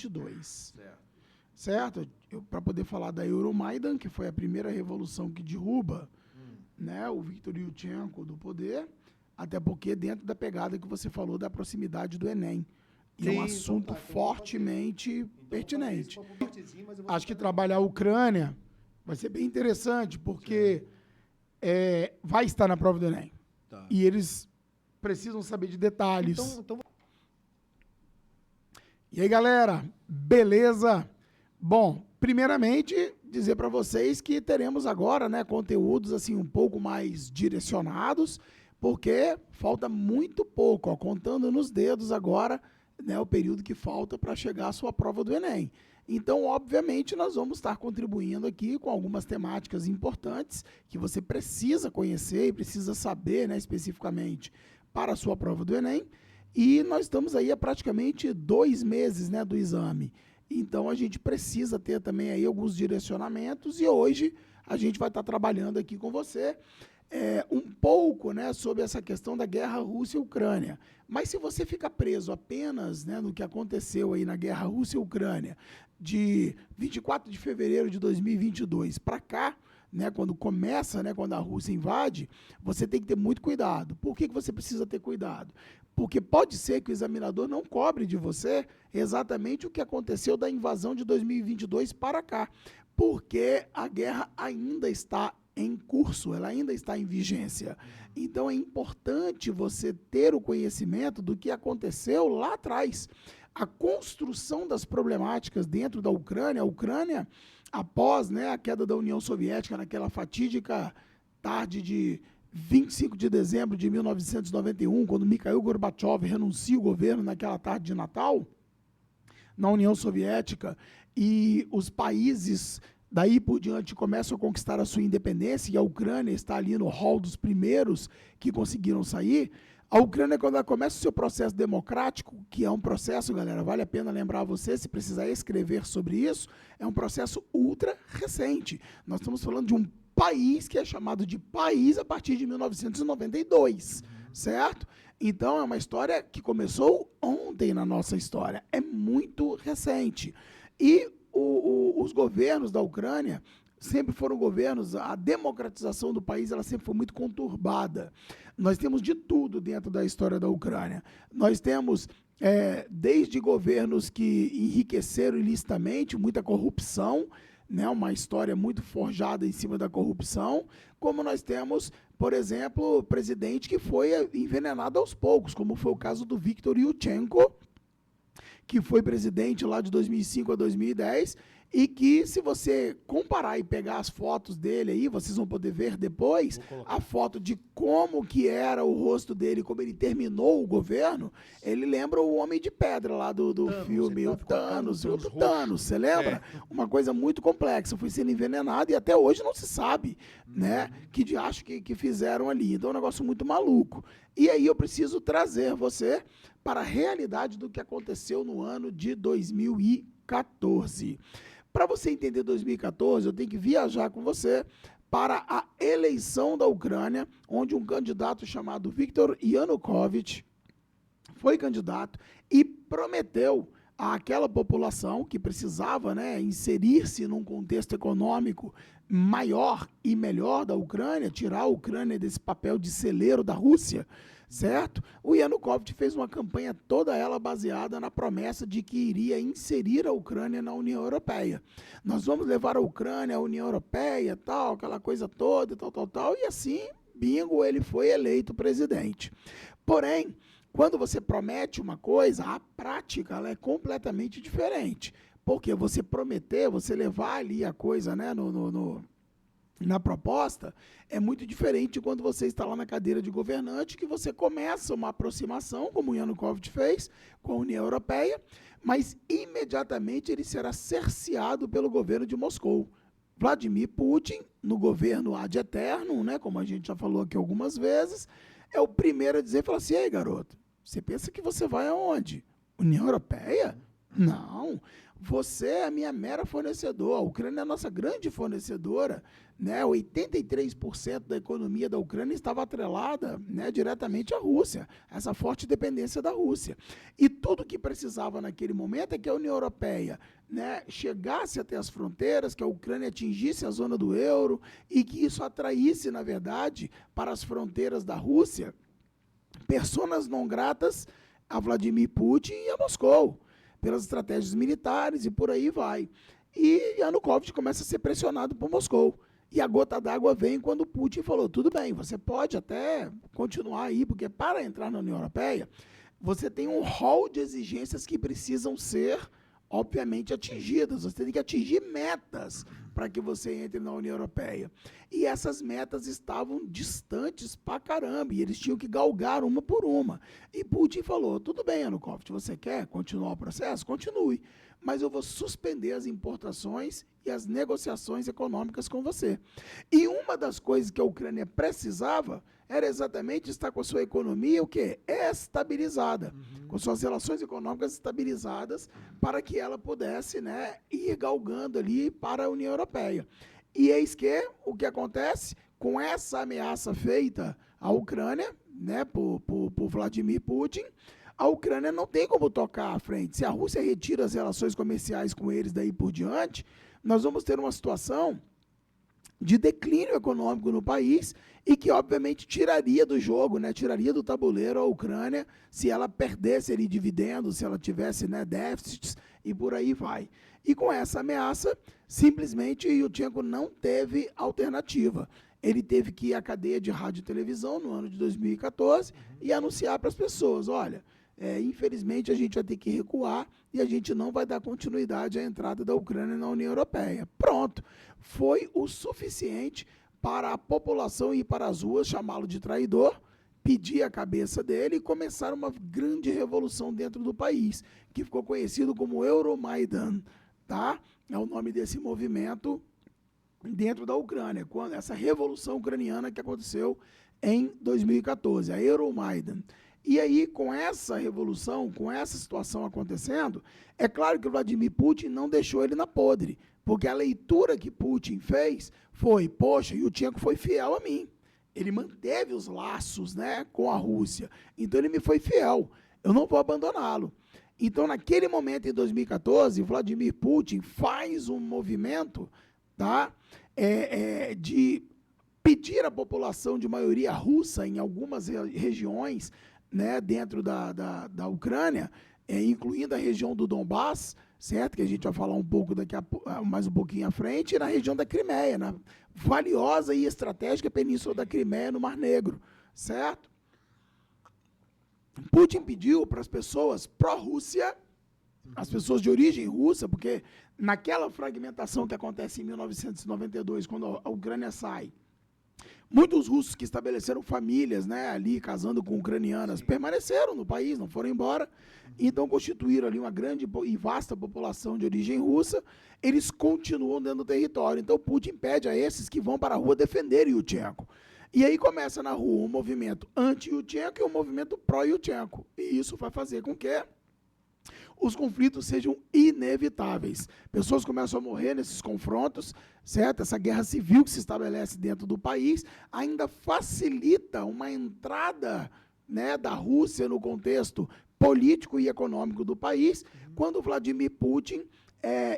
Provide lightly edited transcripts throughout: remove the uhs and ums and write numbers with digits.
2022. Certo? Para poder falar da Euromaidan, que foi a primeira revolução que derruba né, o Viktor Yushchenko do poder, até porque dentro da pegada que você falou da proximidade do Enem. E é um assunto fortemente pertinente. Acho que trabalhar a Ucrânia vai ser bem interessante, porque vai estar na prova do Enem. Tá. E eles precisam saber de detalhes. E aí, galera, beleza? Bom, primeiramente, dizer para vocês que teremos agora, né, conteúdos assim um pouco mais direcionados, porque falta muito pouco, ó, contando nos dedos agora, né, o período que falta para chegar à sua prova do Enem. Então, obviamente, nós vamos estar contribuindo aqui com algumas temáticas importantes que você precisa conhecer e precisa saber, né, especificamente para a sua prova do Enem. E nós estamos aí há praticamente 2 meses, né, do exame. Então, a gente precisa ter também aí alguns direcionamentos e hoje a gente vai estar trabalhando aqui com você um pouco, né, sobre essa questão da guerra Rússia e Ucrânia. Mas se você fica preso apenas, né, no que aconteceu aí na guerra Rússia e Ucrânia de 24 de fevereiro de 2022 para cá, né, quando começa, né, quando a Rússia invade, você tem que ter muito cuidado. Por que você precisa ter cuidado? Porque pode ser que o examinador não cobre de você exatamente o que aconteceu da invasão de 2022 para cá, porque a guerra ainda está em curso, ela ainda está em vigência. Então é importante você ter o conhecimento do que aconteceu lá atrás. A construção das problemáticas dentro da Ucrânia, a Ucrânia, após, né, a queda da União Soviética, naquela fatídica tarde de 25 de dezembro de 1991, quando Mikhail Gorbachev renuncia o governo naquela tarde de Natal, na União Soviética, e os países daí por diante começam a conquistar a sua independência, e a Ucrânia está ali no hall dos primeiros que conseguiram sair. A Ucrânia, quando ela começa o seu processo democrático, que é um processo, galera, vale a pena lembrar você, se precisar escrever sobre isso, é um processo ultra recente. Nós estamos falando de um país que é chamado de país a partir de 1992, certo? Então, é uma história que começou ontem na nossa história, é muito recente. E os governos da Ucrânia sempre foram governos, a democratização do país ela sempre foi muito conturbada. Nós temos de tudo dentro da história da Ucrânia. Nós temos desde governos que enriqueceram ilicitamente, muita corrupção, né, uma história muito forjada em cima da corrupção, como nós temos, por exemplo, o presidente que foi envenenado aos poucos, como foi o caso do Viktor Yushchenko, que foi presidente lá de 2005 a 2010, e que, se você comparar e pegar as fotos dele aí, vocês vão poder ver depois, a foto de como que era o rosto dele, como ele terminou o governo, ele lembra o Homem de Pedra lá do Thanos, filme, o Thanos, você lembra? Uma coisa muito complexa, foi sendo envenenado e até hoje não se sabe, né, que diacho que fizeram ali. Então é um negócio muito maluco. E aí eu preciso trazer você para a realidade do que aconteceu no ano de 2014. Para você entender 2014, eu tenho que viajar com você para a eleição da Ucrânia, onde um candidato chamado Viktor Yanukovych foi candidato e prometeu àquela população que precisava, né, inserir-se num contexto econômico maior e melhor da Ucrânia, tirar a Ucrânia desse papel de celeiro da Rússia, certo? O Yanukovych fez uma campanha toda ela baseada na promessa de que iria inserir a Ucrânia na União Europeia. Nós vamos levar a Ucrânia à União Europeia, tal, aquela coisa toda, tal, e assim, bingo, ele foi eleito presidente. Porém, quando você promete uma coisa, a prática ela é completamente diferente. Porque você prometer, você levar ali a coisa, né, na proposta, é muito diferente de quando você está lá na cadeira de governante, que você começa uma aproximação, como o Yanukovych fez, com a União Europeia, mas imediatamente ele será cerceado pelo governo de Moscou. Vladimir Putin, no governo ad eternum, né, como a gente já falou aqui algumas vezes, é o primeiro a dizer, fala assim, ei, garoto, você pensa que você vai aonde? União Europeia? Não, você é a minha mera fornecedora. A Ucrânia é a nossa grande fornecedora, né? 83% da economia da Ucrânia estava atrelada, né, diretamente à Rússia, essa forte dependência da Rússia. E tudo que precisava naquele momento é que a União Europeia, né, chegasse até as fronteiras, que a Ucrânia atingisse a zona do euro e que isso atraísse, na verdade, para as fronteiras da Rússia, personas não gratas a Vladimir Putin e a Moscou, pelas estratégias militares e por aí vai. E Yanukovych começa a ser pressionado por Moscou. E a gota d'água vem quando Putin falou, tudo bem, você pode até continuar aí, porque para entrar na União Europeia, você tem um rol de exigências que precisam ser, obviamente, atingidas. Você tem que atingir metas para que você entre na União Europeia. E essas metas estavam distantes pra caramba, e eles tinham que galgar uma por uma. E Putin falou, tudo bem, Yanukovych, você quer continuar o processo? Continue. Mas eu vou suspender as importações e as negociações econômicas com você. E uma das coisas que a Ucrânia precisava era exatamente estar com a sua economia, o quê? Estabilizada, com suas relações econômicas estabilizadas, para que ela pudesse, né, ir galgando ali para a União Europeia. E eis que o que acontece com essa ameaça feita à Ucrânia, né, por Vladimir Putin, a Ucrânia não tem como tocar à frente. Se a Rússia retira as relações comerciais com eles daí por diante, nós vamos ter uma situação de declínio econômico no país e que, obviamente, tiraria do jogo, né, tiraria do tabuleiro a Ucrânia se ela perdesse ali dividendos, se ela tivesse, né, déficits e por aí vai. E com essa ameaça, simplesmente Yushchenko não teve alternativa. Ele teve que ir à cadeia de rádio e televisão no ano de 2014 e anunciar para as pessoas, olha, infelizmente a gente vai ter que recuar e a gente não vai dar continuidade à entrada da Ucrânia na União Europeia. Pronto, foi o suficiente para a população ir para as ruas, chamá-lo de traidor, pedir a cabeça dele e começar uma grande revolução dentro do país, que ficou conhecido como Euromaidan, tá? É o nome desse movimento dentro da Ucrânia, quando essa revolução ucraniana que aconteceu em 2014, a Euromaidan. E aí, com essa revolução, com essa situação acontecendo, é claro que o Vladimir Putin não deixou ele na podre, porque a leitura que Putin fez foi, poxa, Yushchenko foi fiel a mim. Ele manteve os laços, né, com a Rússia. Então, ele me foi fiel. Eu não vou abandoná-lo. Então, naquele momento, em 2014, Vladimir Putin faz um movimento, tá, de pedir à população de maioria russa em algumas regiões, né, dentro da Ucrânia, incluindo a região do Donbass, certo? Que a gente vai falar um pouco daqui mais um pouquinho à frente, e na região da Crimeia, na valiosa e estratégica península da Crimeia, no Mar Negro, certo? Putin pediu para as pessoas pró-Rússia, as pessoas de origem russa, porque naquela fragmentação que acontece em 1992, quando a Ucrânia sai, muitos russos que estabeleceram famílias, né, ali, casando com ucranianas, permaneceram no país, não foram embora, então constituíram ali uma grande e vasta população de origem russa, eles continuam dentro do território. Então Putin pede a esses que vão para a rua defender Yushchenko. E aí começa na rua um movimento anti-Yushchenko e um movimento pró-Yushchenko. E isso vai fazer com que os conflitos sejam inevitáveis. Pessoas começam a morrer nesses confrontos, certo? Essa guerra civil que se estabelece dentro do país ainda facilita uma entrada, né, da Rússia no contexto político e econômico do país, quando Vladimir Putin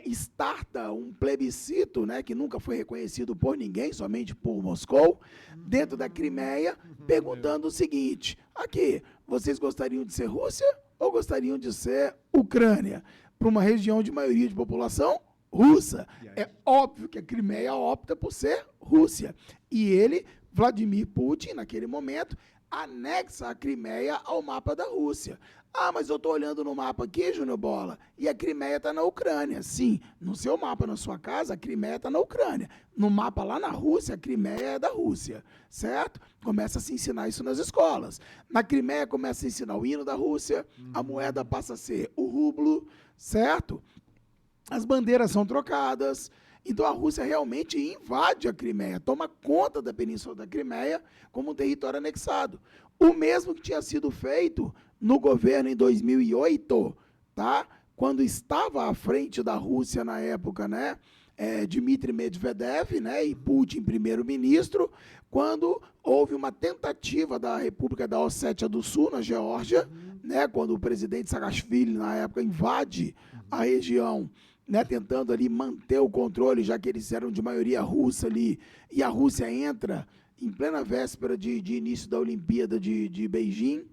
starta um plebiscito, né, que nunca foi reconhecido por ninguém, somente por Moscou, dentro da Crimeia, perguntando o seguinte, aqui, vocês gostariam de ser Rússia ou gostariam de ser Ucrânia? Para uma região de maioria de população russa. É óbvio que a Crimeia opta por ser Rússia. E ele, Vladimir Putin, naquele momento, anexa a Crimeia ao mapa da Rússia. Ah, mas eu estou olhando no mapa aqui, Júnior Bola, e a Crimeia está na Ucrânia. Sim, no seu mapa, na sua casa, a Crimeia está na Ucrânia. No mapa lá na Rússia, a Crimeia é da Rússia, certo? Começa a se ensinar isso nas escolas. Na Crimeia começa a ensinar o hino da Rússia, a moeda passa a ser o rublo, certo? As bandeiras são trocadas. Então a Rússia realmente invade a Crimeia, toma conta da península da Crimeia como um território anexado. O mesmo que tinha sido feito no governo em 2008, tá? quando estava à frente da Rússia na época, né, Dmitry Medvedev, né, e Putin, primeiro-ministro, quando houve uma tentativa da República da Ossétia do Sul, na Geórgia, né, quando o presidente Saakashvili, na época, invade a região, né, tentando ali manter o controle, já que eles eram de maioria russa ali, e a Rússia entra em plena véspera de início da Olimpíada de Beijing,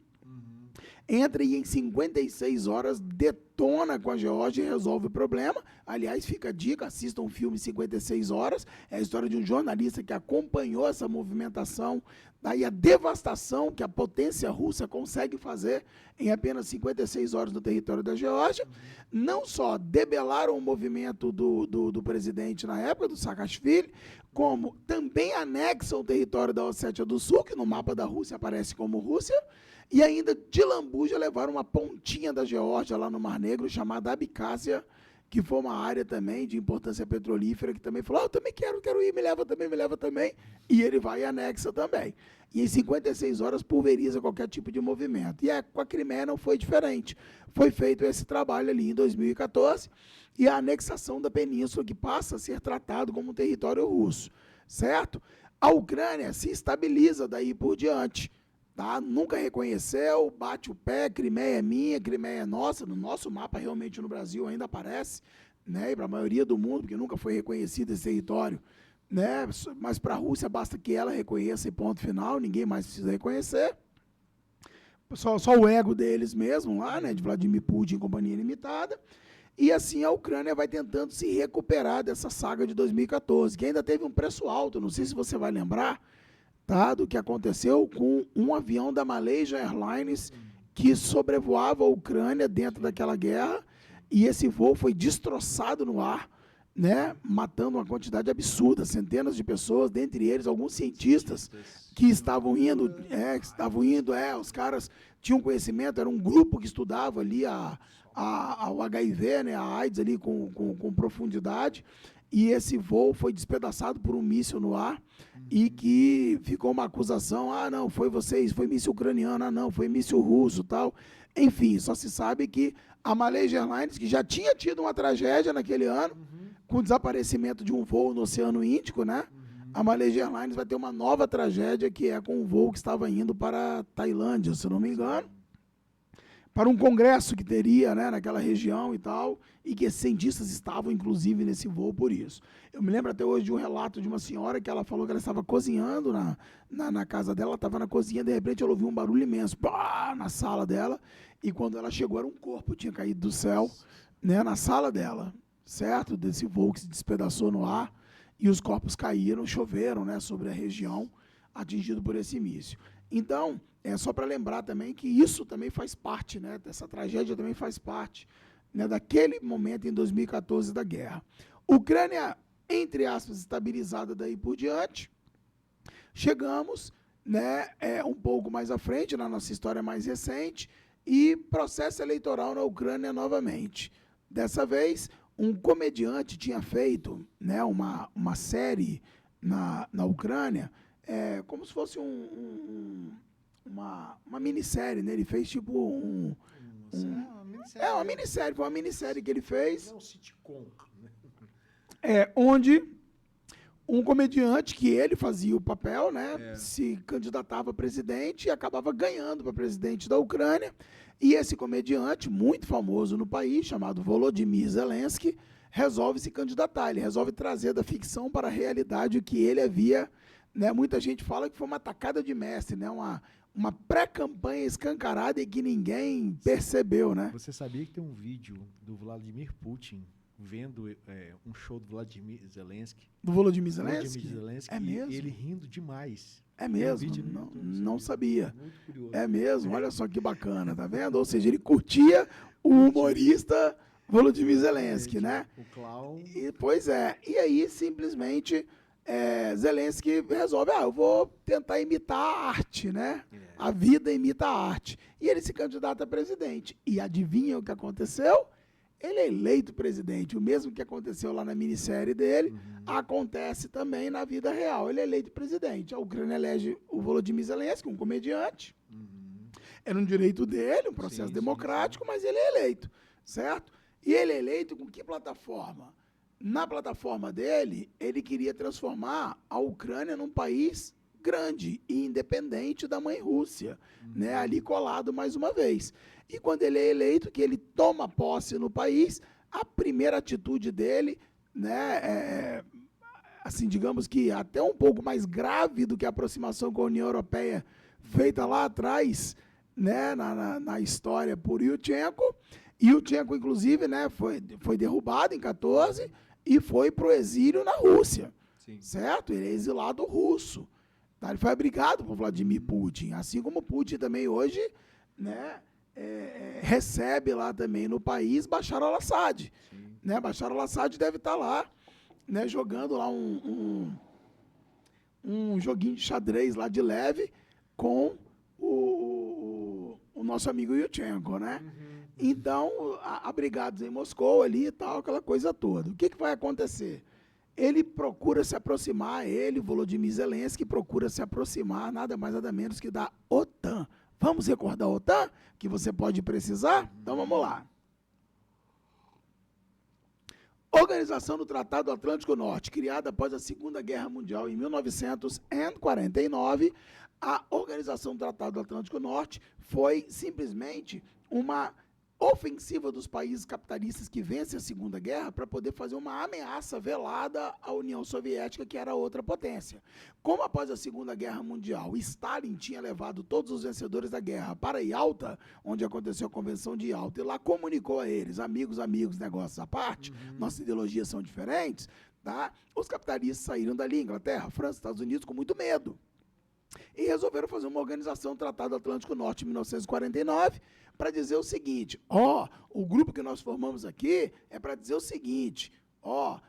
entra e em 56 horas detona com a Geórgia e resolve o problema. Aliás, fica a dica, assistam o filme 56 horas, é a história de um jornalista que acompanhou essa movimentação, daí a devastação que a potência russa consegue fazer em apenas 56 horas no território da Geórgia. Não só debelaram o movimento do presidente na época, do Saakashvili, como também anexam o território da Ossétia do Sul, que no mapa da Rússia aparece como Rússia, e ainda de lambuja levaram uma pontinha da Geórgia lá no Mar Negro, chamada Abcásia, que foi uma área também de importância petrolífera, que também falou, eu também quero ir, me leva também, e ele vai e anexa também. E em 56 horas pulveriza qualquer tipo de movimento. E com a Crimeia não foi diferente. Foi feito esse trabalho ali em 2014, e a anexação da península, que passa a ser tratado como um território russo, certo? A Ucrânia se estabiliza daí por diante. Tá? Nunca reconheceu, bate o pé, Crimeia é minha, Crimeia é nossa, no nosso mapa realmente no Brasil ainda aparece, né? E para a maioria do mundo, porque nunca foi reconhecido esse território, né? Mas para a Rússia basta que ela reconheça e ponto final, ninguém mais precisa reconhecer. Só o ego deles mesmo lá, né? De Vladimir Putin e Companhia Limitada. E assim a Ucrânia vai tentando se recuperar dessa saga de 2014, que ainda teve um preço alto, não sei se você vai lembrar, tá, do que aconteceu com um avião da Malaysia Airlines que sobrevoava a Ucrânia dentro daquela guerra, e esse voo foi destroçado no ar, né, matando uma quantidade absurda, centenas de pessoas, dentre eles alguns cientistas que estavam indo, os caras tinham conhecimento, era um grupo que estudava ali o HIV, né, a AIDS ali com profundidade, e esse voo foi despedaçado por um míssil no ar, e que ficou uma acusação, não, foi vocês, foi míssil ucraniano, não, foi míssil russo, tal. Enfim, só se sabe que a Malaysia Airlines, que já tinha tido uma tragédia naquele ano, com o desaparecimento de um voo no Oceano Índico, né? A Malaysia Airlines vai ter uma nova tragédia, que é com um voo que estava indo para a Tailândia, se não me engano, para um congresso que teria, né, naquela região e tal, e que cientistas estavam, inclusive, nesse voo por isso. Eu me lembro até hoje de um relato de uma senhora que ela falou que ela estava cozinhando na casa dela, ela estava na cozinha, de repente ela ouviu um barulho imenso, pá, na sala dela, e quando ela chegou era um corpo, tinha caído do céu, né, na sala dela, certo? Desse voo que se despedaçou no ar, e os corpos caíram, choveram, né, sobre a região atingido por esse míssil. Então, é só para lembrar também que isso também faz parte, né, dessa tragédia também faz parte, né, daquele momento em 2014 da guerra. Ucrânia, entre aspas, estabilizada daí por diante, chegamos, né, um pouco mais à frente, na nossa história mais recente, e processo eleitoral na Ucrânia novamente. Dessa vez, um comediante tinha feito, né, uma série na Ucrânia, como se fosse uma minissérie, né? Ele fez tipo uma minissérie, foi uma minissérie que ele fez. É um sitcom, né? Onde um comediante, que ele fazia o papel, né? Se candidatava a presidente e acabava ganhando para presidente da Ucrânia. E esse comediante, muito famoso no país, chamado Volodymyr Zelensky, resolve se candidatar. Ele resolve trazer da ficção para a realidade o que ele havia, né? Muita gente fala que foi uma tacada de mestre, né? Uma pré-campanha escancarada e que ninguém percebeu, né? Você sabia que tem um vídeo do Vladimir Putin vendo um show do Vladimir Zelensky? Do Volodymyr Zelensky? É mesmo? Ele rindo demais. É mesmo? Não sabia. Muito curioso. É mesmo? Olha só que bacana, tá vendo? Ou seja, ele curtia o humorista Volodymyr Zelensky, né? O clown. Pois é. E aí, simplesmente, Zelensky resolve, eu vou tentar imitar a arte, né? A vida imita a arte. E ele se candidata a presidente. E adivinha o que aconteceu? Ele é eleito presidente. O mesmo que aconteceu lá na minissérie dele, acontece também na vida real. Ele é eleito presidente. A Ucrânia elege o Volodymyr Zelensky, um comediante. Era um direito dele, um processo democrático, mas ele é eleito, certo? E ele é eleito com que plataforma? Na plataforma dele, ele queria transformar a Ucrânia num país grande e independente da mãe Rússia, né, ali colado mais uma vez. E quando ele é eleito, que ele toma posse no país, a primeira atitude dele, né, assim, digamos que até um pouco mais grave do que a aproximação com a União Europeia feita lá atrás, né, na história por Yushchenko. E Yushchenko, inclusive, né, foi derrubado em 14 e foi para o exílio na Rússia. Sim. Certo? Ele é exilado russo. Tá? Ele foi abrigado por Vladimir Putin, assim como Putin também hoje, né, recebe lá também no país Bashar al-Assad. Né? Bashar al-Assad deve estar lá, né, jogando lá um joguinho de xadrez lá de leve com o nosso amigo Yushchenko, né? Então, abrigados em Moscou ali e tal, aquela coisa toda. O que vai acontecer? Ele procura se aproximar, Volodymyr Zelensky, procura se aproximar nada mais nada menos que da OTAN. Vamos recordar a OTAN? Que você pode precisar? Então vamos lá. Organização do Tratado Atlântico Norte, criada após a Segunda Guerra Mundial em 1949, a Organização do Tratado Atlântico Norte foi simplesmente uma ofensiva dos países capitalistas que vencem a Segunda Guerra para poder fazer uma ameaça velada à União Soviética, que era outra potência. Como após a Segunda Guerra Mundial, Stalin tinha levado todos os vencedores da guerra para Yalta, onde aconteceu a Convenção de Yalta, e lá comunicou a eles, amigos, negócios à parte, nossas ideologias são diferentes, tá? Os capitalistas saíram dali, Inglaterra, França, Estados Unidos, com muito medo. E resolveram fazer uma organização, Tratado Atlântico Norte, em 1949, para dizer o seguinte, o grupo que nós formamos aqui é para dizer o seguinte,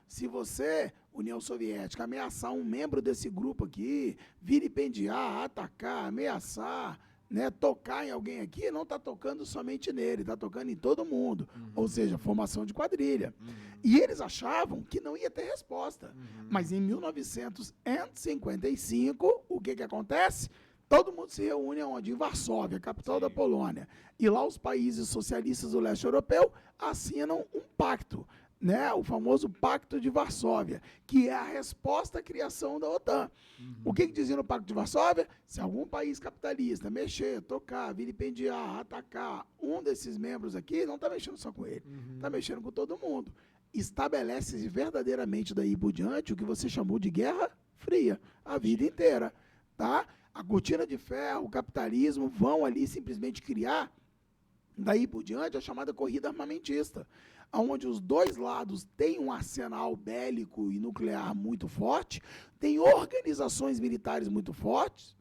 se você, União Soviética, ameaçar um membro desse grupo aqui, vilipendiar, atacar, ameaçar, né, tocar em alguém aqui, não está tocando somente nele, está tocando em todo mundo. Ou seja, formação de quadrilha. E eles achavam que não ia ter resposta. Mas em 1955, o que acontece? Todo mundo se reúne onde? Em Varsóvia, capital da Polônia. E lá os países socialistas do leste europeu assinam um pacto, né, o famoso Pacto de Varsóvia, que é a resposta à criação da OTAN. O que dizia no Pacto de Varsóvia? Se algum país capitalista mexer, tocar, vilipendiar, atacar um desses membros aqui, não está mexendo só com ele, está mexendo com todo mundo. Estabelece-se verdadeiramente daí por diante o que você chamou de Guerra Fria, a vida inteira, tá? A cortina de ferro, o capitalismo vão ali simplesmente criar, daí por diante, a chamada corrida armamentista, onde os dois lados têm um arsenal bélico e nuclear muito forte, têm organizações militares muito fortes,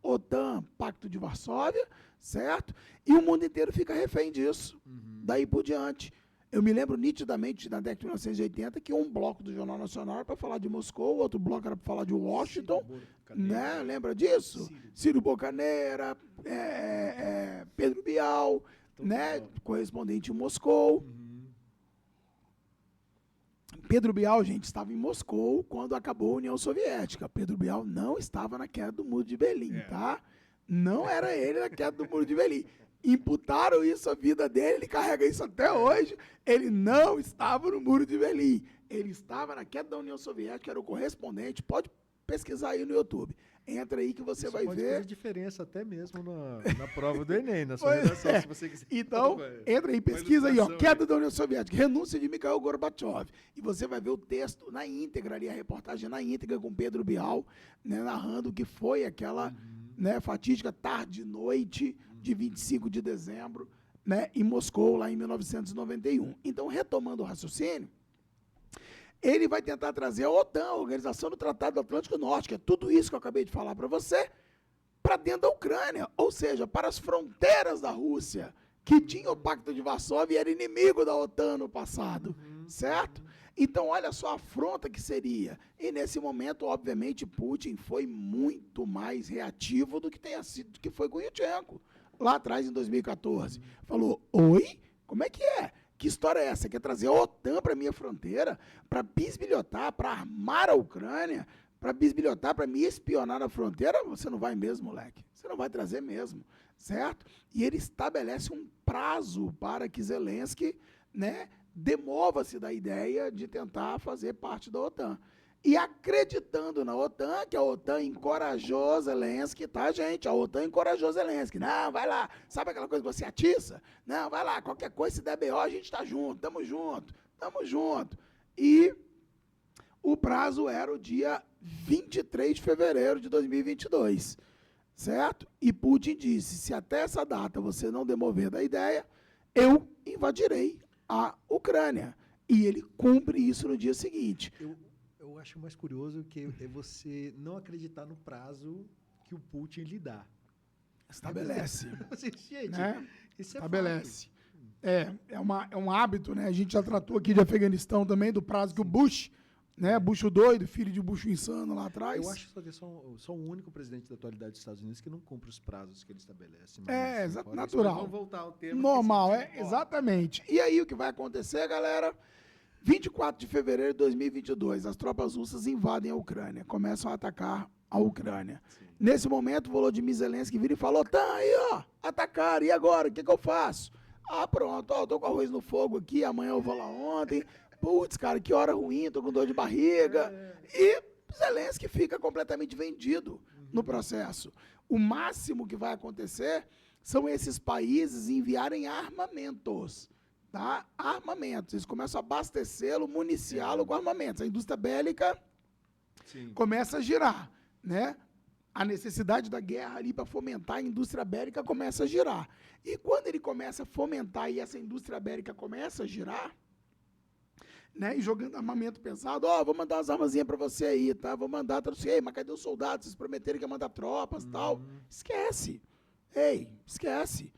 OTAN, Pacto de Varsóvia, certo? E o mundo inteiro fica refém disso, daí por diante. Eu me lembro nitidamente, na década de 1980, que um bloco do Jornal Nacional era para falar de Moscou, outro bloco era para falar de Washington, né? Lembra disso? Ciro Bocaneira, Pedro Bial, né? Correspondente em Moscou. Pedro Bial, gente, estava em Moscou quando acabou a União Soviética. Pedro Bial não estava na queda do Muro de Berlim, tá? Não era ele na queda do Muro de Berlim. Imputaram isso à vida dele, ele carrega isso até hoje. Ele não estava no Muro de Berlim. Ele estava na queda da União Soviética, era o correspondente. Pode pesquisar aí no YouTube. Entra aí que você vai ver. Pode fazer diferença até mesmo na prova do Enem, na sua redação, se você quiser. Então, entra aí, pesquisa aí, queda da União Soviética, renúncia de Mikhail Gorbachev. E você vai ver o texto na íntegra ali, a reportagem na íntegra com Pedro Bial, né, narrando o que foi aquela fatídica tarde e noite de 25 de dezembro, né, em Moscou, lá em 1991. Então, retomando o raciocínio, ele vai tentar trazer a OTAN, a Organização do Tratado Atlântico Norte, que é tudo isso que eu acabei de falar para você, para dentro da Ucrânia, ou seja, para as fronteiras da Rússia, que tinha o Pacto de Varsóvia e era inimigo da OTAN no passado, certo? Então, olha só a afronta que seria. E nesse momento, obviamente, Putin foi muito mais reativo do que tenha sido, que foi com Yushchenko, lá atrás, em 2014. Falou, oi? Como é que é? Que história é essa? Quer trazer a OTAN para a minha fronteira, para bisbilhotar, para armar a Ucrânia, para bisbilhotar, para me espionar na fronteira? Você não vai mesmo, moleque. Você não vai trazer mesmo, certo? E ele estabelece um prazo para que Zelensky, né, demova-se da ideia de tentar fazer parte da OTAN. E acreditando na OTAN, que a OTAN encorajou Zelensky, tá, gente? A OTAN encorajou Zelensky. Não, vai lá. Sabe aquela coisa que você atiça? Não, vai lá. Qualquer coisa, se der BO, a gente tá junto. Tamo junto. Tamo junto. E o prazo era o dia 23 de fevereiro de 2022. Certo? E Putin disse, se até essa data você não demover da ideia, eu invadirei a Ucrânia. E ele cumpre isso no dia seguinte. Eu acho mais curioso que é você não acreditar no prazo que o Putin lhe dá. Estabelece. Gente, né? Isso é Estabelece. É um hábito, né? A gente já tratou aqui de Afeganistão também, do prazo que o Bush, né? Bush o doido, filho de Bush o insano lá atrás. Eu acho que só o único presidente da atualidade dos Estados Unidos que não cumpre os prazos que ele estabelece. Mas, natural. Vamos voltar ao tema. Normal, exatamente. E aí o que vai acontecer, galera? 24 de fevereiro de 2022, as tropas russas invadem a Ucrânia, começam a atacar a Ucrânia. Sim. Nesse momento, Volodymyr Zelensky vira e falou, tá aí, ó, atacaram, e agora, o que eu faço? Ah, pronto, ó, eu tô com arroz no fogo aqui, amanhã eu vou lá ontem, putz, cara, que hora ruim, tô com dor de barriga, e Zelensky fica completamente vendido no processo. O máximo que vai acontecer são esses países enviarem armamentos, tá? Armamentos. Eles começam a abastecê-lo, municiá-lo com armamentos. A indústria bélica começa a girar, né? A necessidade da guerra ali para fomentar a indústria bélica começa a girar. E quando ele começa a fomentar e essa indústria bélica começa a girar, né? E jogando armamento pesado, vou mandar umas armazinhas para você aí, tá? Vou mandar, mas cadê os soldados? Vocês prometeram que ia mandar tropas e tal. Esquece. Esquece.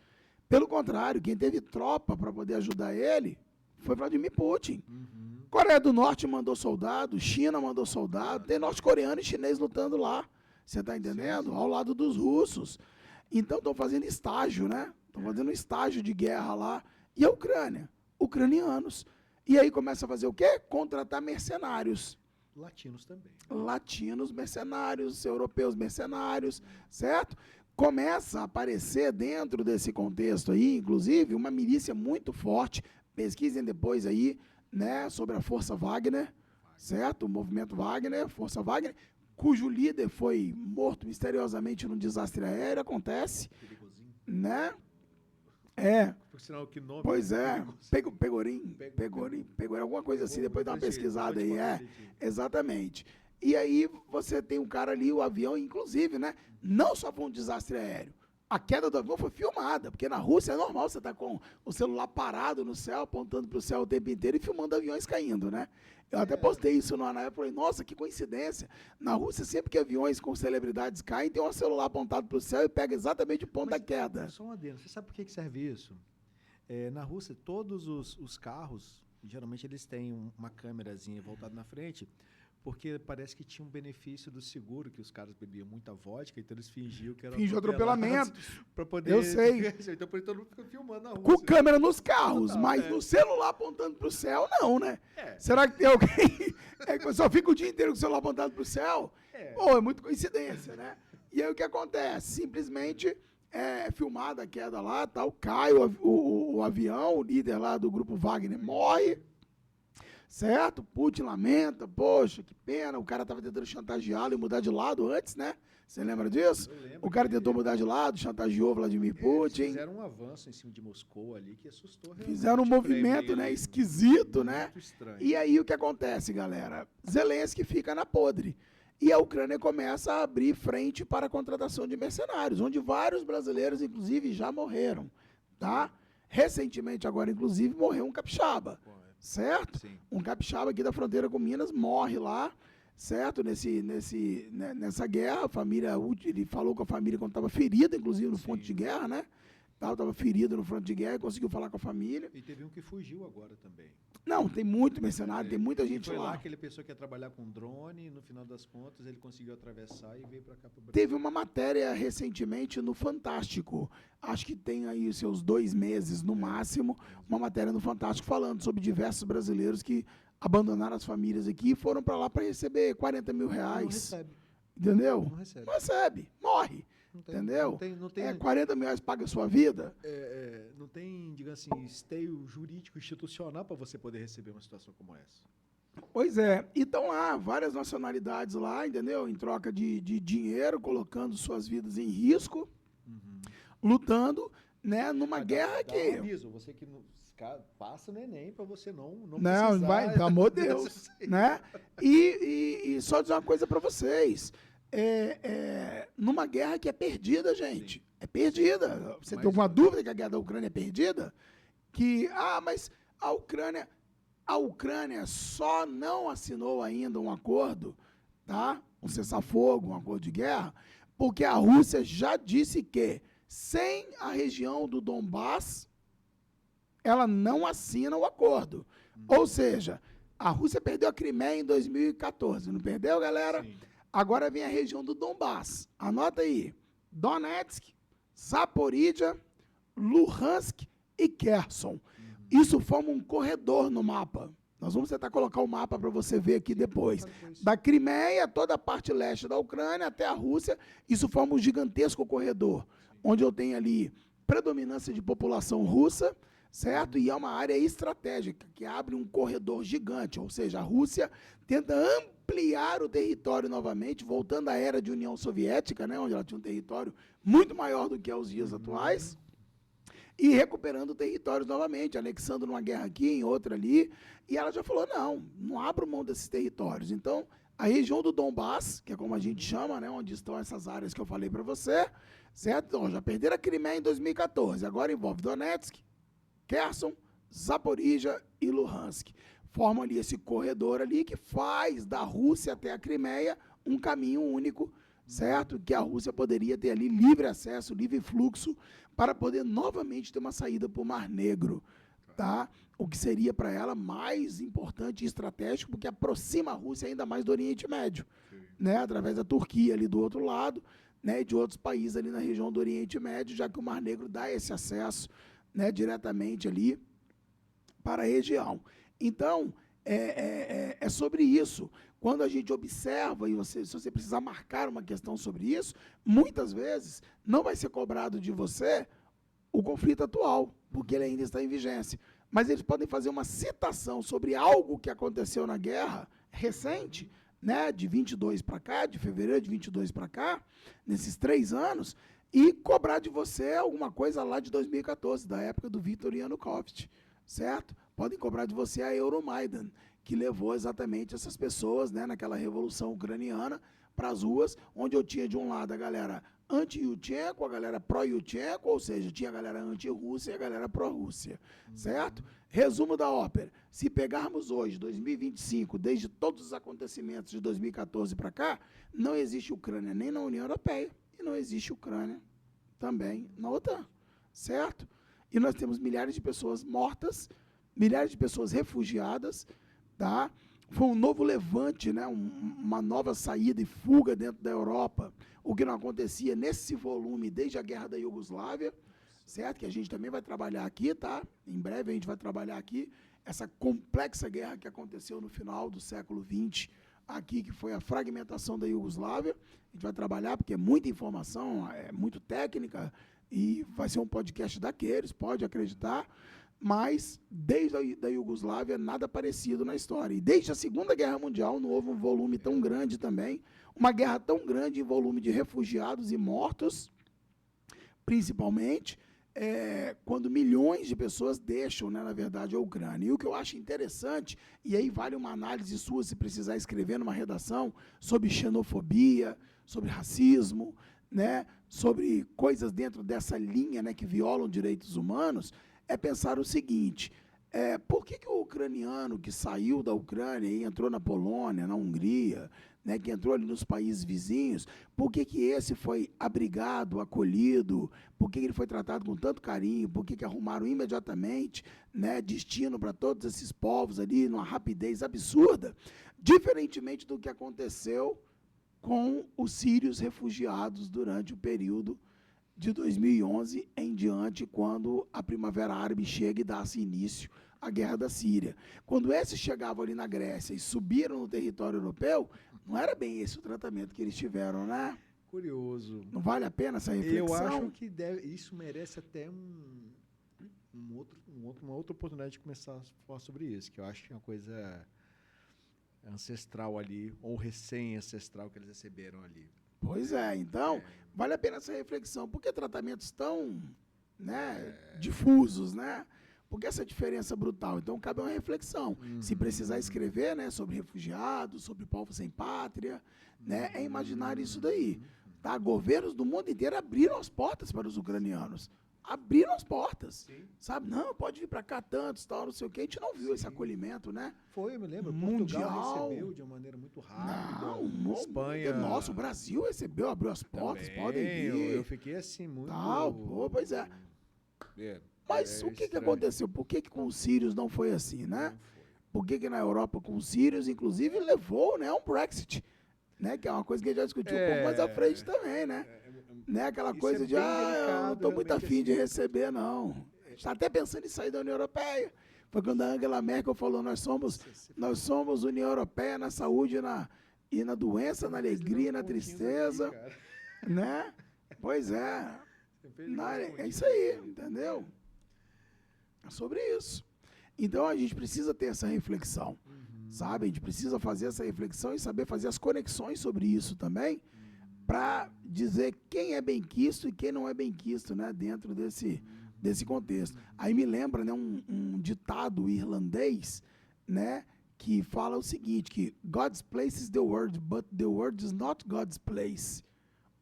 Pelo contrário, quem teve tropa para poder ajudar ele foi Vladimir Putin. Coreia do Norte mandou soldado, China mandou soldado, tem norte-coreano e chinês lutando lá. Você está entendendo? Sim. Ao lado dos russos. Então estão fazendo estágio, né? Estão fazendo um estágio de guerra lá. E a Ucrânia? Ucranianos. E aí começa a fazer o quê? Contratar mercenários. Latinos também. Latinos mercenários, europeus mercenários, certo? Começa a aparecer dentro desse contexto aí, inclusive, uma milícia muito forte. Pesquisem depois aí, né, sobre a Força Wagner, certo? O movimento Wagner, Força Wagner, cujo líder foi morto misteriosamente num desastre aéreo, acontece. Perigosinho. Né? Por sinal, que nome? Pois é, Pegorim, alguma coisa assim, depois dá uma pesquisada aí. Exatamente. E aí você tem um cara ali, o avião, inclusive, né? Não só foi um desastre aéreo. A queda do avião foi filmada, porque na Rússia é normal você estar com o celular parado no céu, apontando para o céu o tempo inteiro e filmando aviões caindo, né? Eu até postei isso na época, falei, nossa, que coincidência. Na Rússia, sempre que aviões com celebridades caem, tem um celular apontado para o céu e pega exatamente o ponto da queda. Só um adendo, você sabe por que serve isso? Na Rússia, todos os carros, geralmente eles têm uma câmerazinha voltada na frente, porque parece que tinha um benefício do seguro, que os caras bebiam muita vodka, então eles fingiam que era atropelamento. Para poder... Eu sei. Então por isso todo mundo fica filmando na Rússia. Com câmera nos carros, mas no celular apontando para o céu, não, né? Será que tem alguém que só fica o dia inteiro com o celular apontado para o céu? É muita coincidência, né? E aí o que acontece? Simplesmente é filmada a queda lá, tal, cai o avião, o líder lá do grupo Wagner morre, certo? Putin lamenta, poxa, que pena, o cara estava tentando chantageá-lo e mudar de lado antes, né? Você lembra disso? O cara tentou mudar de lado, chantageou Vladimir Putin. Eles fizeram um avanço em cima de Moscou ali que assustou realmente. Fizeram um movimento, né, esquisito, né? Muito estranho. E aí o que acontece, galera? Zelensky fica na podre. E a Ucrânia começa a abrir frente para a contratação de mercenários, onde vários brasileiros, inclusive, já morreram, tá? Recentemente, agora, inclusive, morreu um capixaba, certo? Sim. Um capixaba aqui da fronteira com Minas morre lá, certo? Nessa guerra, a família, ele falou com a família quando estava ferida, inclusive, no fronte de guerra, né? Estava ferido no fronte de guerra e conseguiu falar com a família. E teve um que fugiu agora também. Não, tem muito mercenário, tem muita gente foi lá. Aquele pessoa que ia trabalhar com drone, e no final das contas ele conseguiu atravessar e veio para cá para o Brasil. Teve uma matéria recentemente no Fantástico, acho que tem aí os seus 2 meses no máximo, uma matéria no Fantástico falando sobre diversos brasileiros que abandonaram as famílias aqui e foram para lá para receber 40 mil reais. Não recebe. Entendeu? Não recebe. Não recebe, morre. Entendeu? Não tem, 40 mil reais paga a sua vida? não tem, digamos assim, esteio jurídico institucional para você poder receber uma situação como essa. Pois é. E estão lá várias nacionalidades lá, entendeu? Em troca de dinheiro, colocando suas vidas em risco, lutando, né, numa guerra que... Um aviso, você que passa o neném para você não Não, vai, pelo amor de Deus, né? E só dizer uma coisa para vocês, numa guerra que é perdida, gente, sim, é perdida. Você tem alguma dúvida que a guerra da Ucrânia é perdida? Mas a Ucrânia só não assinou ainda um acordo, tá? Um cessar-fogo, um acordo de guerra, porque a Rússia já disse que sem a região do Donbás ela não assina o acordo. Ou seja, a Rússia perdeu a Crimeia em 2014, não perdeu, galera? Sim. Agora vem a região do Donbás. Anota aí. Donetsk, Zaporídia, Luhansk e Kherson. Isso forma um corredor no mapa. Nós vamos tentar colocar o mapa para você ver aqui depois. Da Crimeia, toda a parte leste da Ucrânia até a Rússia, isso forma um gigantesco corredor, onde eu tenho ali predominância de população russa, certo? E é uma área estratégica que abre um corredor gigante, ou seja, a Rússia tenta ampliar o território novamente, voltando à era de União Soviética, né, onde ela tinha um território muito maior do que é os dias atuais, e recuperando territórios novamente, anexando numa guerra aqui, em outra ali, e ela já falou, não abro mão desses territórios. Então, a região do Donbás, que é como a gente chama, né, onde estão essas áreas que eu falei para você, certo? Então, já perderam a Crimeia em 2014, agora envolve Donetsk, Kherson, Zaporígia e Luhansk. Formam ali esse corredor ali que faz da Rússia até a Crimeia um caminho único, certo? Que a Rússia poderia ter ali livre acesso, livre fluxo, para poder novamente ter uma saída para o Mar Negro, tá? O que seria para ela mais importante e estratégico, porque aproxima a Rússia ainda mais do Oriente Médio, né? Através da Turquia ali do outro lado, né? E de outros países ali na região do Oriente Médio, já que o Mar Negro dá esse acesso, né, diretamente ali para a região. Então, é sobre isso. Quando a gente observa, e se você precisar marcar uma questão sobre isso, muitas vezes não vai ser cobrado de você o conflito atual, porque ele ainda está em vigência. Mas eles podem fazer uma citação sobre algo que aconteceu na guerra recente, né, de 22 para cá, de fevereiro de 22 para cá, nesses 3 anos, e cobrar de você alguma coisa lá de 2014, da época do Viktor Yanukovych, certo? Podem cobrar de você a Euromaidan, que levou exatamente essas pessoas, né, naquela revolução ucraniana para as ruas, onde eu tinha de um lado a galera anti-Yutchenko, a galera pró-Yutchenko, ou seja, tinha a galera anti-Rússia e a galera pró-Rússia, certo? Resumo da ópera, se pegarmos hoje, 2025, desde todos os acontecimentos de 2014 para cá, não existe Ucrânia nem na União Europeia, e não existe Ucrânia também na OTAN, certo? E nós temos milhares de pessoas mortas, milhares de pessoas refugiadas, tá? Foi um novo levante, né? Uma nova saída e fuga dentro da Europa, o que não acontecia nesse volume desde a Guerra da Iugoslávia, certo? Que a gente também vai trabalhar aqui, tá? Em breve a gente vai trabalhar aqui essa complexa guerra que aconteceu no final do século XX, aqui, que foi a fragmentação da Iugoslávia. A gente vai trabalhar, porque é muita informação, é muito técnica, e vai ser um podcast daqueles, pode acreditar, mas desde a Iugoslávia, nada parecido na história. E desde a Segunda Guerra Mundial não houve um volume tão grande também, uma guerra tão grande em volume de refugiados e mortos, principalmente, quando milhões de pessoas deixam, né, na verdade, a Ucrânia. E o que eu acho interessante, e aí vale uma análise sua se precisar escrever numa redação sobre xenofobia, sobre racismo, né, sobre coisas dentro dessa linha, né, que violam direitos humanos, é pensar o seguinte, por que o ucraniano que saiu da Ucrânia e entrou na Polônia, na Hungria, né, que entrou ali nos países vizinhos, por que esse foi abrigado, acolhido, por que ele foi tratado com tanto carinho, por que arrumaram imediatamente, né, destino para todos esses povos ali, numa rapidez absurda, diferentemente do que aconteceu com os sírios refugiados durante o período de 2011 em diante, quando a Primavera Árabe chega e dá-se início à Guerra da Síria. Quando esses chegavam ali na Grécia e subiram no território europeu, não era bem esse o tratamento que eles tiveram, né? curioso. Não vale a pena essa reflexão? Eu acho que isso merece até uma outra oportunidade de começar a falar sobre isso, que eu acho que é uma coisa ancestral ali, ou recém-ancestral que eles receberam ali. Pois é, então, vale a pena essa reflexão. Por que tratamentos tão, né, difusos, né? Por que essa diferença brutal? Então, cabe uma reflexão. Se precisar escrever, né, sobre refugiados, sobre povo sem pátria, né, é imaginar isso daí. Tá? Governos do mundo inteiro abriram as portas para os ucranianos. Abriram as portas. Sim. Sabe? Não, pode vir para cá tantos, tal, não sei o quê. A gente não viu esse acolhimento, né? Foi, eu me lembro. Mundial. Portugal recebeu de uma maneira muito rápida. Não, Espanha. Nossa, o Brasil recebeu, abriu as portas, Também, podem vir. eu fiquei assim muito... Pois é. Mas o que aconteceu? Por que com os sírios não foi assim, né? Por que na Europa com os sírios, inclusive, levou, né, a um Brexit, né? Que é uma coisa que a gente já discutiu um pouco mais à frente também, né? Né? Aquela coisa de, eu não estou muito afim de receber, não. A gente está até pensando em sair da União Europeia. Foi quando a Angela Merkel falou, nós somos União Europeia na saúde e na doença, na alegria, na tristeza, né? Pois é. É isso aí, entendeu? É sobre isso. Então, a gente precisa ter essa reflexão, sabe? A gente precisa fazer essa reflexão e saber fazer as conexões sobre isso também, para dizer quem é benquisto e quem não é benquisto, né? Dentro desse contexto. Aí me lembra, né, um ditado irlandês, né? Que fala o seguinte, que God's place is the world, but the world is not God's place.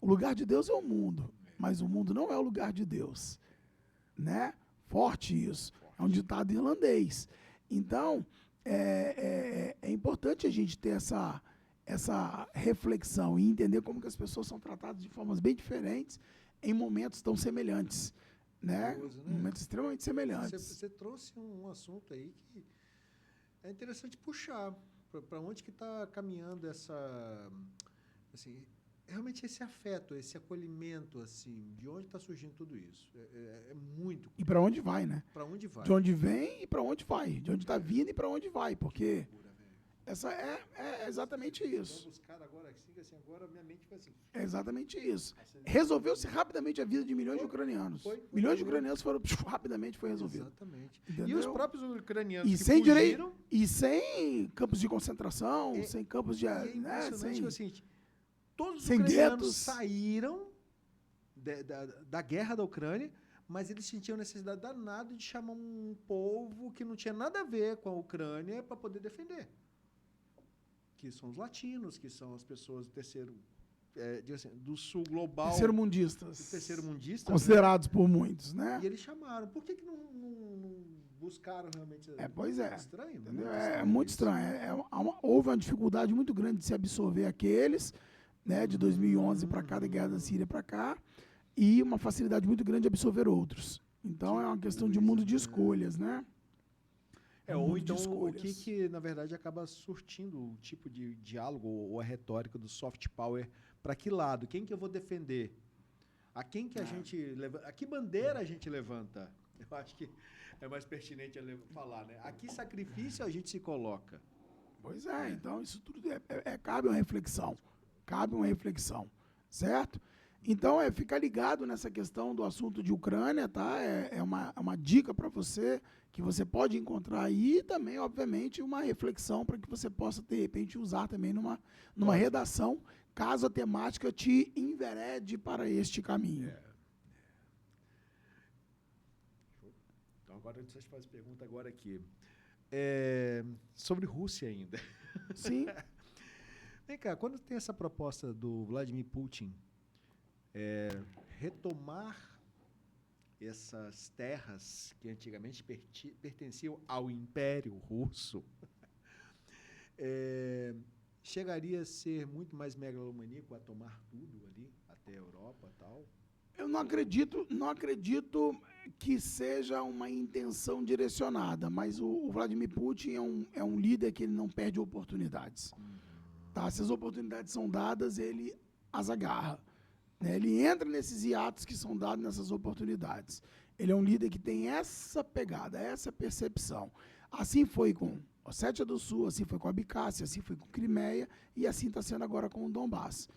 O lugar de Deus é o mundo, mas o mundo não é o lugar de Deus, né? Forte isso. É um ditado irlandês. Então, é importante a gente ter essa reflexão e entender como que as pessoas são tratadas de formas bem diferentes em momentos tão semelhantes, né? Momentos extremamente semelhantes. Você trouxe um assunto aí que é interessante puxar. Para onde que está caminhando assim, realmente esse afeto, esse acolhimento, assim, de onde está surgindo tudo isso? É muito... E para onde vai, né? Para onde vai? De onde vem e para onde vai. De onde está vindo e para onde vai, porque essa é exatamente isso. Agora minha mente vai assim. É exatamente isso. Resolveu-se rapidamente a vida de milhões de ucranianos. Milhões de ucranianos foram rapidamente foi resolvido. Exatamente. Entendeu? E os próprios ucranianos e que sem fugiram... E sem campos de concentração, sem campos de... É impressionante assim, todos os sem ucranianos guetos. Saíram da guerra da Ucrânia, mas eles sentiam necessidade danada de chamar um povo que não tinha nada a ver com a Ucrânia para poder defender. Que são os latinos, que são as pessoas do terceiro, do sul global. Terceiro-mundistas. Considerados, né, por muitos, né? E eles chamaram. Por que não buscaram realmente? Pois é. Estranho, muito estranho. Houve uma dificuldade muito grande de se absorver aqueles, né, de 2011 para cá, da Guerra da Síria para cá, e uma facilidade muito grande de absorver outros. Então, é uma questão de mundo de escolhas, né? Ou então o que, na verdade, acaba surtindo o tipo de diálogo ou a retórica do soft power para que lado? Quem que eu vou defender? A quem que a gente levanta? A que bandeira a gente levanta? Eu acho que é mais pertinente falar, né? A que sacrifício a gente se coloca? Pois é, então isso tudo cabe uma reflexão. Cabe uma reflexão, certo? Então, ficar ligado nessa questão do assunto de Ucrânia, tá? É uma dica para você, que você pode encontrar aí, e também, obviamente, uma reflexão para que você possa, de repente, usar também numa redação, caso a temática te enverede para este caminho. Então, agora, deixa eu te fazer pergunta agora aqui. Sobre Rússia ainda. Sim. Vem cá, quando tem essa proposta do Vladimir Putin retomar essas terras que antigamente pertenciam ao Império Russo, chegaria a ser muito mais megalomaníaco a tomar tudo ali, até a Europa e tal? Eu não acredito que seja uma intenção direcionada, mas o Vladimir Putin é um líder que ele não perde oportunidades. Tá? Se as oportunidades são dadas, ele as agarra. Ele entra nesses hiatos que são dados nessas oportunidades. Ele é um líder que tem essa pegada, essa percepção. Assim foi com Ossétia do Sul, assim foi com a Abkhazia, assim foi com Crimeia, e assim está sendo agora com o Donbass.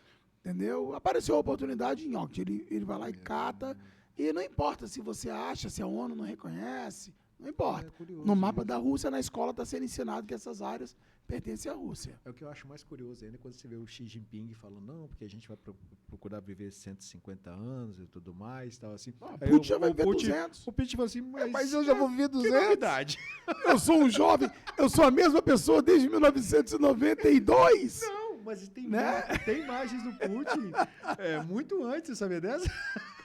Entendeu? Apareceu a oportunidade em Oct, ele vai lá e cata, e não importa se você acha, se a ONU não reconhece, não importa. Curioso, No mapa da Rússia, na escola, está sendo ensinado que essas áreas pertencem à Rússia. É o que eu acho mais curioso ainda quando você vê o Xi Jinping falando, não, porque a gente vai procurar viver 150 anos e tudo mais, tal assim. O Putin já vai viver 200. O Putin fala assim, Mas eu já vou viver 200. Que novidade. Eu sou um jovem, eu sou a mesma pessoa desde 1992. Não, mas tem, Né? tem imagens do Putin muito antes, você sabia dessa?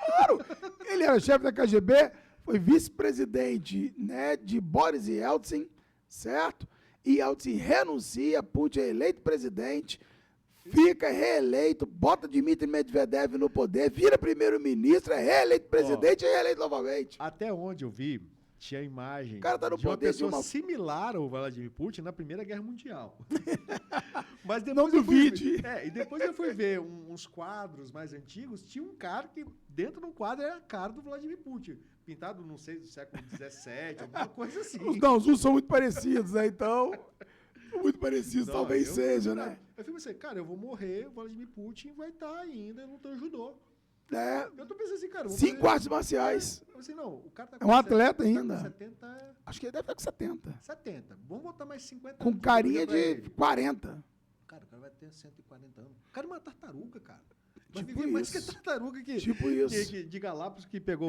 Claro, ele era chefe da KGB, foi vice-presidente, né, de Boris Yeltsin, certo? E Yeltsin renuncia, Putin é eleito presidente, fica reeleito, bota Dmitry Medvedev no poder, vira primeiro-ministro, é reeleito presidente e é reeleito novamente. Até onde eu vi, tinha a imagem O cara tá no de uma poder pessoa de uma... similar ao Vladimir Putin na Primeira Guerra Mundial. Mas Não depois eu fui duvide. ver, e depois eu fui ver uns quadros mais antigos, tinha um cara que dentro do quadro era a cara do Vladimir Putin, pintado, não sei, do século XVII, alguma coisa assim. Não, os russos são muito parecidos, né? Então, são muito parecidos, Não, talvez eu- seja, né? Eu fico assim, cara, eu vou morrer, o Vladimir Putin vai estar ainda lutando judô. É, Eu tô pensando assim, cara, eu vou 5 fazer- artes marciais. Eu assim, não, o cara tá É um atleta tá ainda. com 70, Acho que ele deve estar com 70. 70. Vamos botar mais 50 Com anos carinha vida pra de ele. 40. Cara, o cara vai ter 140 anos. O cara é uma tartaruga, cara. Vai Tipo viver mais que a isso. tartaruga Tipo isso. de Galápagos que pegou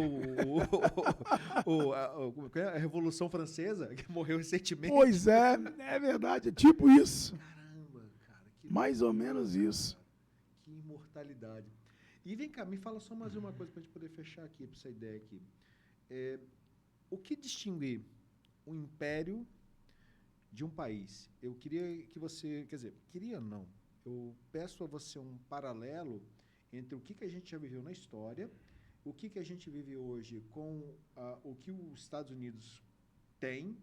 como que é? A Revolução Francesa, que morreu recentemente. Pois é, é verdade. É tipo isso. Caramba, cara. Que Mais ou loucura, menos cara. isso. Que imortalidade. E vem cá, me fala só mais uma coisa pra gente poder fechar aqui, pra essa ideia aqui. O que distingue um império de um país? Eu queria que você, quer dizer, queria não. Eu peço a você um paralelo entre o que a gente já viveu na história, o que a gente vive hoje com o que os Estados Unidos têm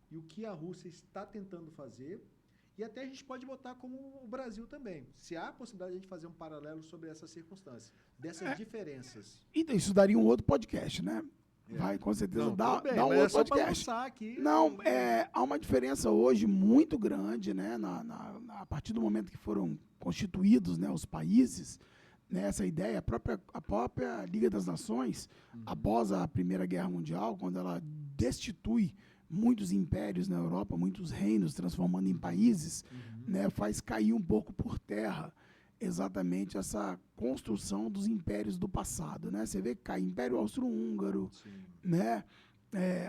e o que a Rússia está tentando fazer. E até a gente pode botar como o Brasil também. Se há a possibilidade de a gente fazer um paralelo sobre essas circunstâncias, dessas diferenças. Então, isso daria um outro podcast, né? Vai, com certeza, Não, dar tudo bem, um mas é outro só para podcast. lançar aqui. Não, há uma diferença hoje muito grande, né? A partir do momento que foram constituídos, né, os países, né, essa ideia, a própria Liga das Nações, após a Primeira Guerra Mundial, quando ela destitui muitos impérios na Europa, muitos reinos, transformando em países, né, faz cair um pouco por terra exatamente essa construção dos impérios do passado, né? Você vê que cai Império Austro-Húngaro, né?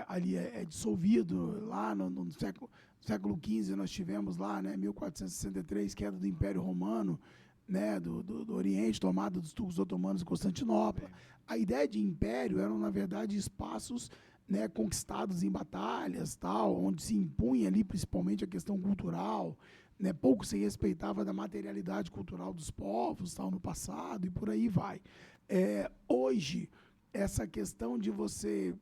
Ali é dissolvido lá no século XV, nós tivemos lá, né, 1463, queda do Império Romano, né, do Oriente, tomada dos turcos otomanos em Constantinopla. A ideia de império eram, na verdade, espaços, né, conquistados em batalhas, tal, onde se impunha ali principalmente a questão cultural, né, pouco se respeitava da materialidade cultural dos povos, tal, no passado, e por aí vai. Hoje, essa questão de você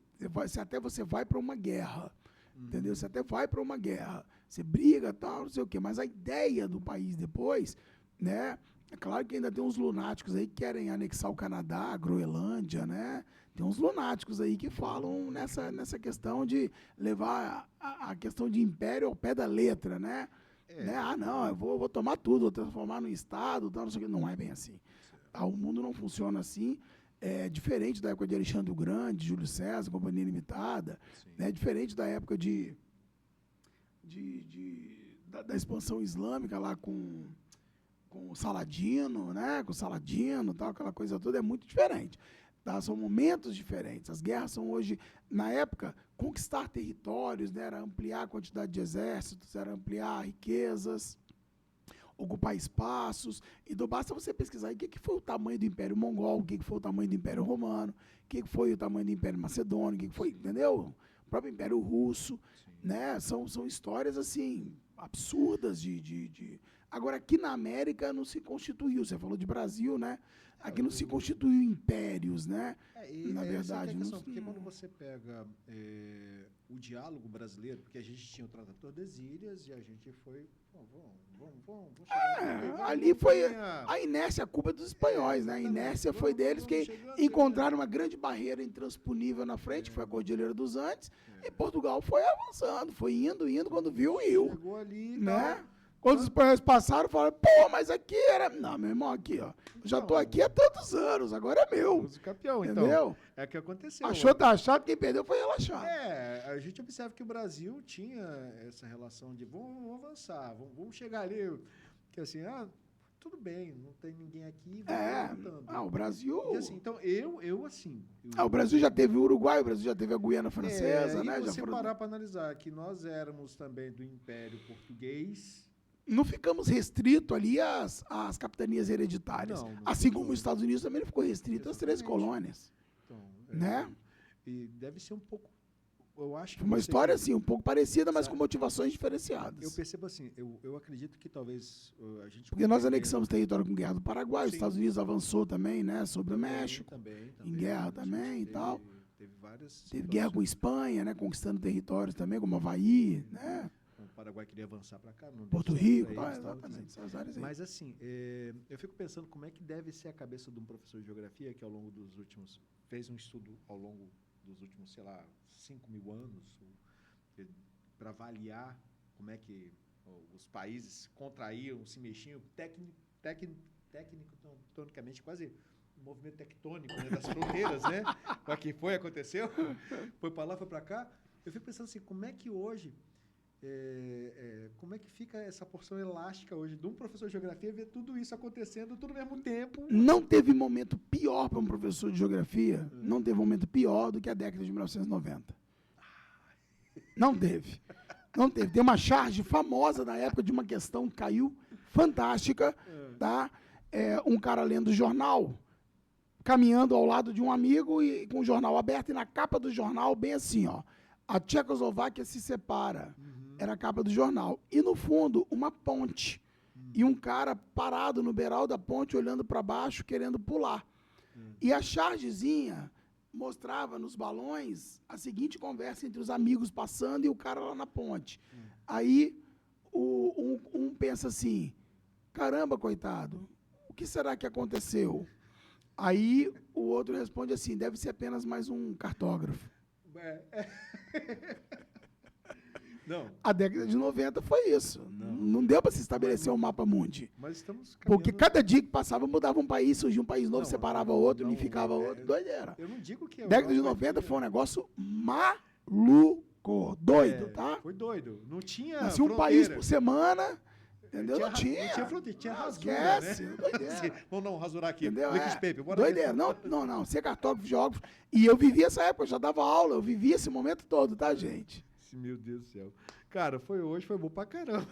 vai para uma guerra, entendeu? Você até vai para uma guerra, você briga, tal, não sei o quê, mas a ideia do país depois, né? É claro que ainda tem uns lunáticos aí que querem anexar o Canadá, a Groenlândia, né? Tem uns lunáticos aí que falam nessa questão de levar a questão de império ao pé da letra, né? Né? Ah, não, eu vou tomar tudo, vou transformar num estado, tal, não sei o quê. Não é bem assim. O mundo não funciona assim. É diferente da época de Alexandre o Grande, Júlio César, Companhia Limitada, né? Diferente da época da expansão islâmica lá com o Saladino, né? Com o Saladino, tal, aquela coisa toda, é muito diferente. Tá? São momentos diferentes. As guerras são hoje, na época, conquistar territórios, né? Era ampliar a quantidade de exércitos, era ampliar riquezas, ocupar espaços. Então basta você pesquisar aí o que foi o tamanho do Império Mongol, o que foi o tamanho do Império Romano, o que foi o tamanho do Império Macedônio, o que foi, entendeu? O próprio Império Russo, né? São histórias assim absurdas Agora, aqui na América não se constituiu. Você falou de Brasil, né? Aqui não se constituiu impérios, né? Na verdade. Porque quando você pega o diálogo brasileiro, porque a gente tinha o Tratado de Tordesilhas e a gente foi... Vamos chegar ali foi a inércia, a culpa é dos espanhóis, né? A inércia foi deles que encontraram uma grande barreira intransponível na frente, que foi a Cordilheira dos Andes, e Portugal foi avançando, foi indo, quando viu, chegou ali, né? Quando os espanhóis passaram, falaram, pô, mas aqui era... Não, meu irmão, aqui, ó. Eu já tô aqui há tantos anos, agora é meu. Uso campeão, Entendeu? então. É o que aconteceu. Achou taxado, quem perdeu foi relaxado. A gente observa que o Brasil tinha essa relação de vamos avançar, vamos chegar ali, que assim, tudo bem, não tem ninguém aqui, O Brasil... E assim, então, eu assim... o Brasil já teve o Uruguai, o Brasil já teve a Guiana Francesa, né? E Já você parar para analisar que nós éramos também do Império Português... Não ficamos restritos ali às capitanias hereditárias. Não assim como os Estados Unidos também não ficou restrito às 13 colônias. Então, né? E deve ser um pouco... Eu acho que uma história assim, um pouco parecida, mas com motivações diferenciadas. Eu percebo assim, eu acredito que talvez a gente... Porque nós anexamos território com guerra do Paraguai, os Estados Unidos avançou também, né, sobre o México, também, em guerra também e tal. Teve várias... Teve guerra com Espanha, né, conquistando territórios também, como Havaí, né? O Paraguai queria avançar para cá. Não Porto Rico, exatamente. Essas áreas aí. Mas assim, eu fico pensando como é que deve ser a cabeça de um professor de geografia que ao longo dos últimos... fez um estudo ao longo dos últimos, sei lá, 5.000 anos, para avaliar como é que os países contraíam, se mexiam, tectonicamente, quase um movimento tectônico, né, das fronteiras, né? Para que aconteceu, foi para lá, foi para cá. Eu fico pensando assim, como é que hoje, como é que fica essa porção elástica hoje de um professor de geografia ver tudo isso acontecendo tudo ao mesmo tempo? Não teve momento pior para um professor de geografia, não teve momento pior do que a década de 1990. Não teve. Não teve. Tem uma charge famosa na época de uma questão que caiu, fantástica, tá? Um cara lendo o jornal, caminhando ao lado de um amigo e com o jornal aberto, e na capa do jornal, bem assim, ó, a Tchecoslováquia se separa. Era a capa do jornal. E no fundo, uma ponte. E um cara parado no beiral da ponte, olhando para baixo, querendo pular. E a chargezinha mostrava nos balões a seguinte conversa entre os amigos passando e o cara lá na ponte. Aí um pensa assim, caramba, coitado, o que será que aconteceu? Aí o outro responde assim, deve ser apenas mais um cartógrafo. Não. A década de 90 foi isso. Não deu para se estabelecer um mapa mundi. Mas estamos porque cada dia que passava mudava um país, surgia um país novo, separava outro, unificava outro, doideira. Eu não digo que... Década de 90 foi um negócio maluco, doido, tá? Foi doido. Não tinha assim, um país por semana, entendeu? Não tinha. Não tinha fronteira, tinha rasura, esquece, né? Doideira. Vamos rasurar aqui. Entendeu? Paper, bora doideira. Não. Ser cartógrafo, geógrafo. E eu vivi essa época, eu já dava aula, eu vivi esse momento todo, tá, gente? Meu Deus do céu. Cara, hoje foi bom pra caramba.